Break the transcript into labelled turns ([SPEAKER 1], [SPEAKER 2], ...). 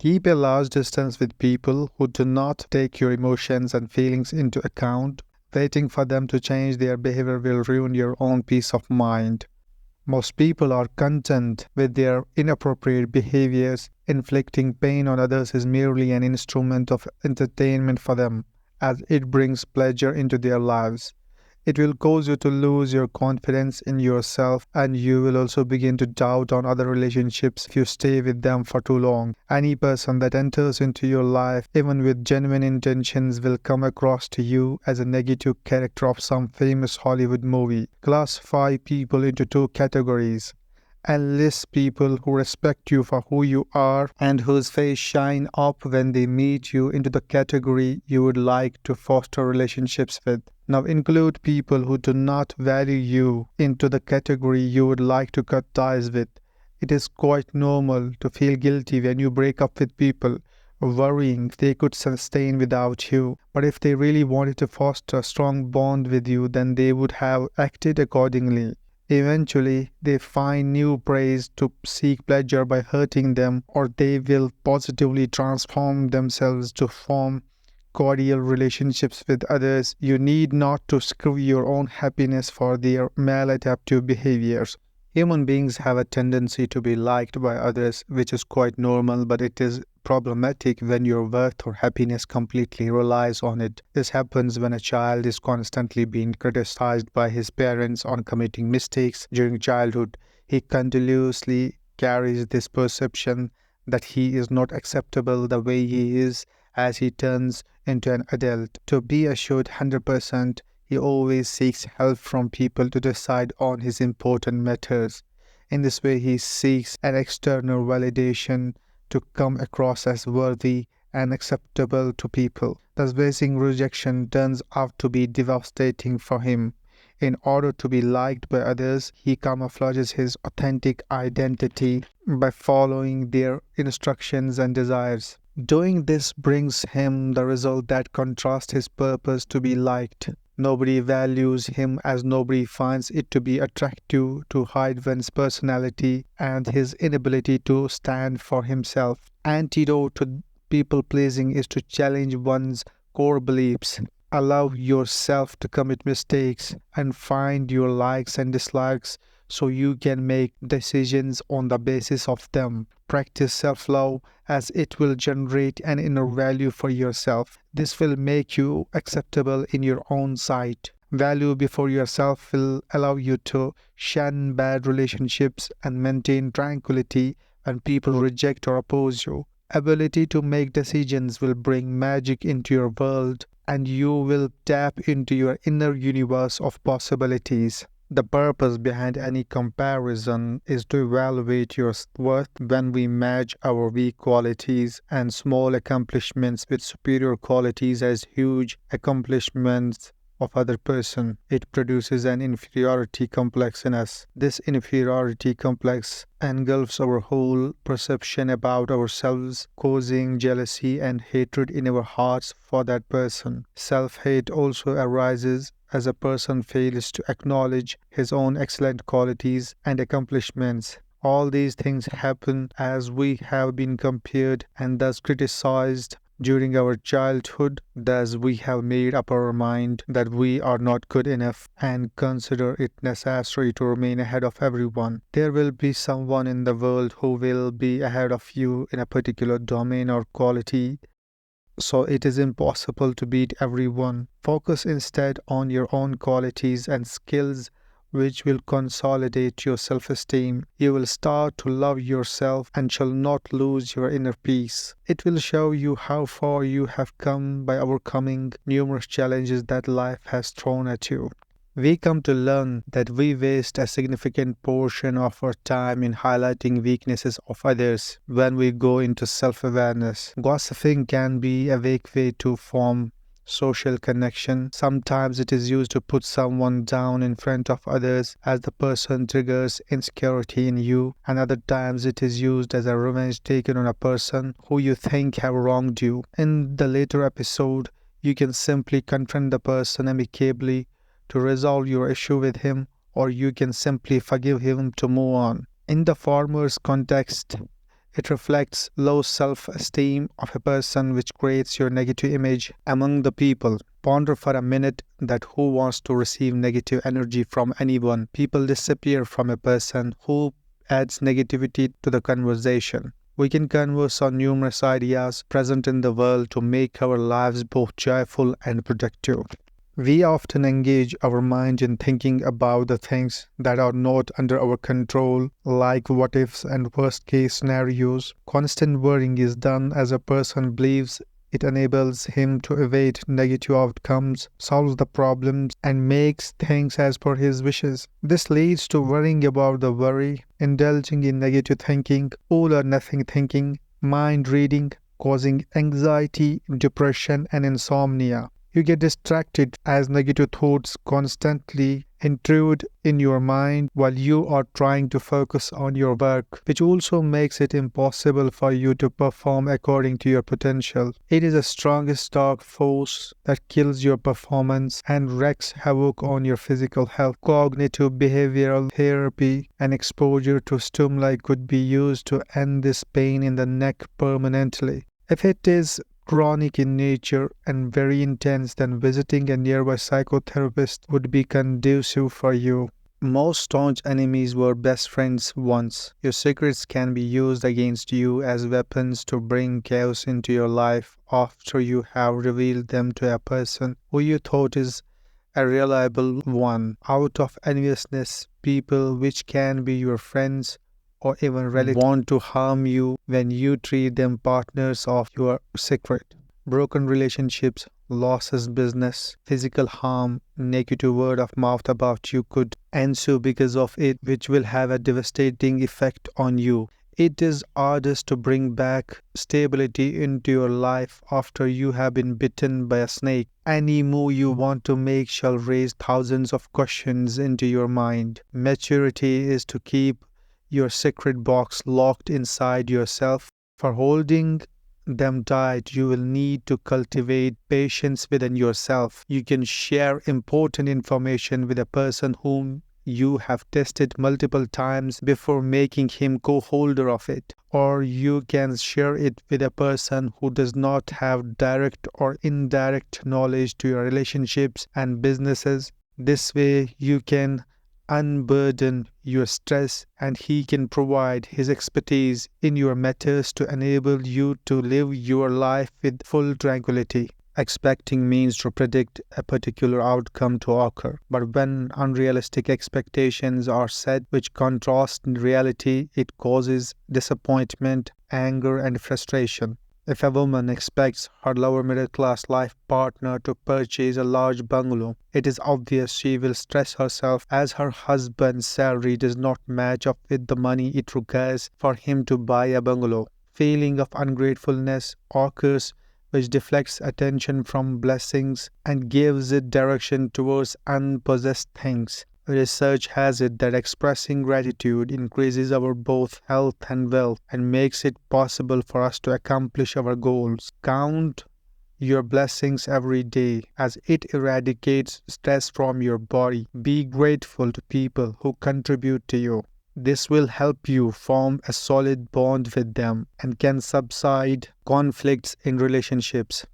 [SPEAKER 1] Keep a large distance with people who do not take your emotions and feelings into account. Waiting for them to change their behavior will ruin your own peace of mind. Most people are content with their inappropriate behaviors. Inflicting pain on others is merely an instrument of entertainment for them, as it brings pleasure into their lives. It will cause you to lose your confidence in yourself, and you will also begin to doubt on other relationships if you stay with them for too long. Any person that enters into your life, even with genuine intentions, will come across to you as a negative character of some famous Hollywood movie. Classify people into two categories: and list people who respect you for who you are and whose face shine up when they meet you into the category you would like to foster relationships with. Now include people who do not value you into the category you would like to cut ties with. It is quite normal to feel guilty when you break up with people, worrying if they could sustain without you. But if they really wanted to foster a strong bond with you, then they would have acted accordingly. Eventually, they find new praise to seek pleasure by hurting them, or they will positively transform themselves to form cordial relationships with others. You need not to screw your own happiness for their maladaptive behaviors. Human beings have a tendency to be liked by others, which is quite normal, but it is problematic when your worth or happiness completely relies on it. This happens when a child is constantly being criticized by his parents on committing mistakes during childhood. He continuously carries this perception that he is not acceptable the way he is as he turns into an adult. To be assured 100%, he always seeks help from people to decide on his important matters. In this way, he seeks an external validation to come across as worthy and acceptable to people. Thus, facing rejection turns out to be devastating for him. In order to be liked by others, he camouflages his authentic identity by following their instructions and desires. Doing this brings him the result that contrasts his purpose to be liked. Nobody values him as nobody finds it to be attractive to hide one's personality and his inability to stand for himself. Antidote to people-pleasing is to challenge one's core beliefs. Allow yourself to commit mistakes and find your likes and dislikes so you can make decisions on the basis of them. Practice self-love as it will generate an inner value for yourself. This will make you acceptable in your own sight. Value before yourself will allow you to shun bad relationships and maintain tranquility when people reject or oppose you. Ability to make decisions will bring magic into your world, and you will tap into your inner universe of possibilities. The purpose behind any comparison is to evaluate your worth. When we match our weak qualities and small accomplishments with superior qualities as huge accomplishments of other person, it produces an inferiority complex in us. This inferiority complex engulfs our whole perception about ourselves, causing jealousy and hatred in our hearts for that person. Self-hate also arises as a person fails to acknowledge his own excellent qualities and accomplishments. All these things happen as we have been compared and thus criticized during our childhood. Thus we have made up our mind that we are not good enough and consider it necessary to remain ahead of everyone. There will be someone in the world who will be ahead of you in a particular domain or quality, so it is impossible to beat everyone. Focus instead on your own qualities and skills, which will consolidate your self-esteem. You will start to love yourself and shall not lose your inner peace. It will show you how far you have come by overcoming numerous challenges that life has thrown at you. We come to learn that we waste a significant portion of our time in highlighting weaknesses of others when we go into self-awareness. Gossiping can be a weak way to form social connection. Sometimes it is used to put someone down in front of others as the person triggers insecurity in you, and other times it is used as a revenge taken on a person who you think have wronged you. In the later episode, you can simply confront the person amicably to resolve your issue with him, or you can simply forgive him to move on. In the former's context, It reflects low self-esteem of a person, which creates your negative image among the people. Ponder for a minute that who wants to receive negative energy from anyone. People disappear from a person who adds negativity to the conversation. We can converse on numerous ideas present in the world to make our lives both joyful and productive. We often engage our mind in thinking about the things that are not under our control, like what ifs and worst case scenarios. Constant worrying is done as a person believes it enables him to evade negative outcomes, solves the problems, and makes things as per his wishes. This leads to worrying about the worry, indulging in negative thinking, all or nothing thinking, mind reading, causing anxiety, depression, and insomnia. You get distracted as negative thoughts constantly intrude in your mind while you are trying to focus on your work, which also makes it impossible for you to perform according to your potential. It is the strongest dark force that kills your performance and wreaks havoc on your physical health. Cognitive behavioral therapy and exposure to stimuli could be used to end this pain in the neck permanently. If it is chronic in nature and very intense, then visiting a nearby psychotherapist would be conducive for you. Most staunch enemies were best friends once. Your secrets can be used against you as weapons to bring chaos into your life after you have revealed them to a person who you thought is a reliable one. Out of enviousness, people which can be your friends or even relatives want to harm you when you treat them partners of your secret. Broken relationships, losses, business, physical harm, negative word of mouth about you could ensue because of it, which will have a devastating effect on you. It is arduous to bring back stability into your life after you have been bitten by a snake. Any move you want to make shall raise thousands of questions into your mind. Maturity is to keep your secret box locked inside yourself. For holding them tight, you will need to cultivate patience within yourself. You can share important information with a person whom you have tested multiple times before making him co-holder of it, or you can share it with a person who does not have direct or indirect knowledge to your relationships and businesses. This way you can unburden your stress and he can provide his expertise in your matters to enable you to live your life with full tranquility. Expecting means to predict a particular outcome to occur, but when unrealistic expectations are set which contrast reality, it causes disappointment, anger, and frustration. If a woman expects her lower middle class life partner to purchase a large bungalow, it is obvious she will stress herself as her husband's salary does not match up with the money it requires for him to buy a bungalow. Feeling of ungratefulness occurs, which deflects attention from blessings and gives it direction towards unpossessed things. Research has it that expressing gratitude increases our both health and wealth and makes it possible for us to accomplish our goals. Count your blessings every day as it eradicates stress from your body. Be grateful to people who contribute to you. This will help you form a solid bond with them and can subside conflicts in relationships.